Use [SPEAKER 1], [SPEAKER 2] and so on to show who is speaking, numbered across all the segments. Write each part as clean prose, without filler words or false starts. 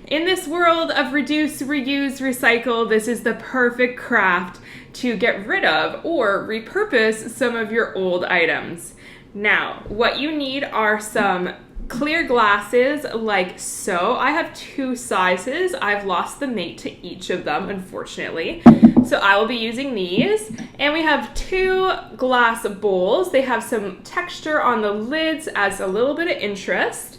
[SPEAKER 1] In this world of reduce, reuse, recycle, this is the perfect craft to get rid of or repurpose some of your old items. Now, what you need are some clear glasses like so. I have 2 sizes. I've lost the mate to each of them, unfortunately. So I will be using these. And we have 2 glass bowls. They have some texture on the lids as a little bit of interest.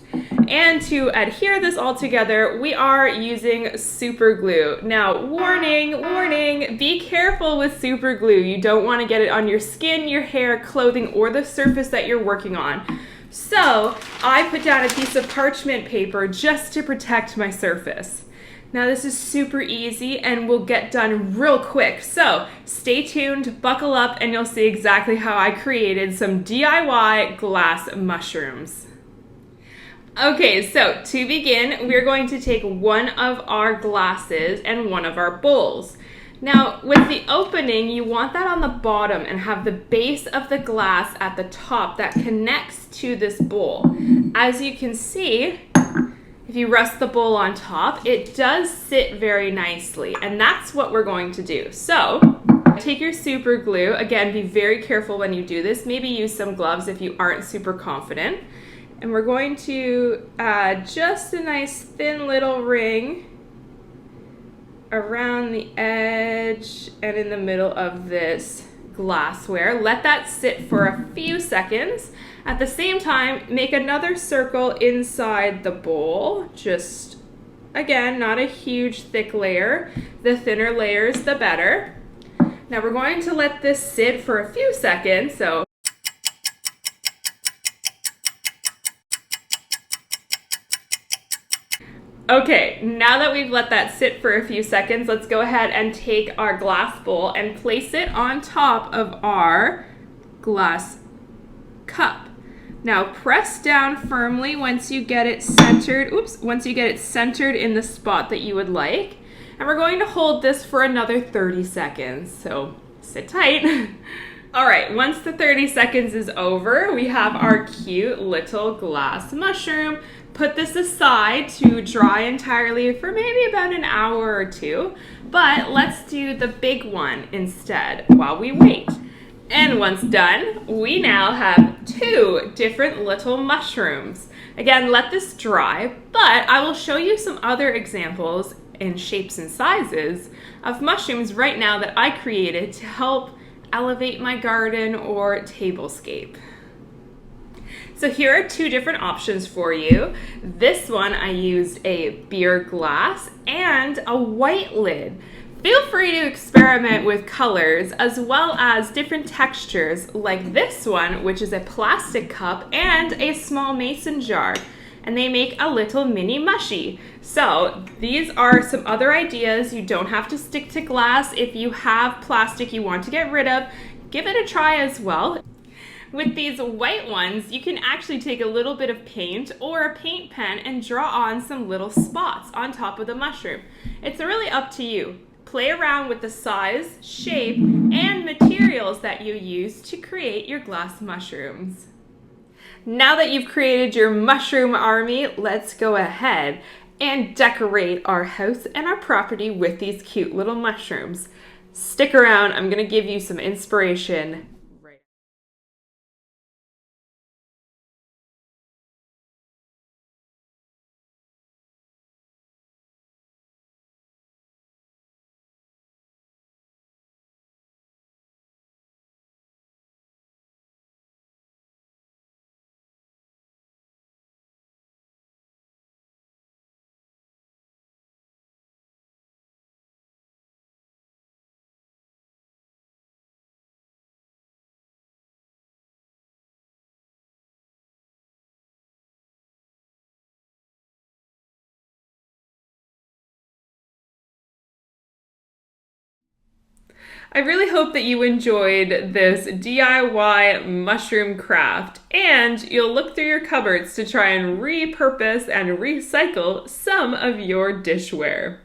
[SPEAKER 1] And to adhere this all together, we are using super glue. Now, warning, warning, be careful with super glue. You don't want to get it on your skin, your hair, clothing, or the surface that you're working on. So I put down a piece of parchment paper just to protect my surface. Now this is super easy and will get done real quick. So stay tuned, buckle up, and you'll see exactly how I created some DIY glass mushrooms. Okay, so to begin, we're going to take one of our glasses and one of our bowls. Now, with the opening, you want that on the bottom and have the base of the glass at the top that connects to this bowl. As you can see, if you rest the bowl on top, it does sit very nicely, and that's what we're going to do. So, take your super glue. Again, be very careful when you do this. Maybe use some gloves if you aren't super confident. And we're going to add just a nice thin little ring around the edge and in the middle of this glassware. Let that sit for a few seconds. At the same time, make another circle inside the bowl. Just, again, not a huge thick layer. The thinner layers, the better. Now we're going to let this sit for a few seconds. So okay, now that we've let that sit for a few seconds, let's go ahead and take our glass bowl and place it on top of our glass cup. Now press down firmly once you get it centered, once you get it centered in the spot that you would like. And we're going to hold this for another 30 seconds, so sit tight. All right, once the 30 seconds is over, we have our cute little glass mushroom. Put this aside to dry entirely for maybe about an hour or 2, but let's do the big one instead while we wait. And once done, we now have 2 different little mushrooms. Again, let this dry, but I will show you some other examples in shapes and sizes of mushrooms right now that I created to help elevate my garden or tablescape. So here are 2 different options for you. This one I used a beer glass and a white lid. Feel free to experiment with colors as well as different textures like this one, which is a plastic cup and a small mason jar. And they make a little mini mushy. So these are some other ideas. You don't have to stick to glass. If you have plastic you want to get rid of, give it a try as well. With these white ones, you can actually take a little bit of paint or a paint pen and draw on some little spots on top of the mushroom. It's really up to you. Play around with the size, shape, and materials that you use to create your glass mushrooms. Now that you've created your mushroom army, let's go ahead and decorate our house and our property with these cute little mushrooms. Stick around, I'm going to give you some inspiration. I really hope that you enjoyed this DIY mushroom craft, and you'll look through your cupboards to try and repurpose and recycle some of your dishware.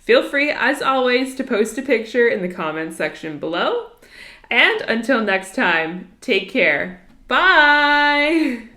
[SPEAKER 1] Feel free, as always, to post a picture in the comments section below. And until next time, take care. Bye!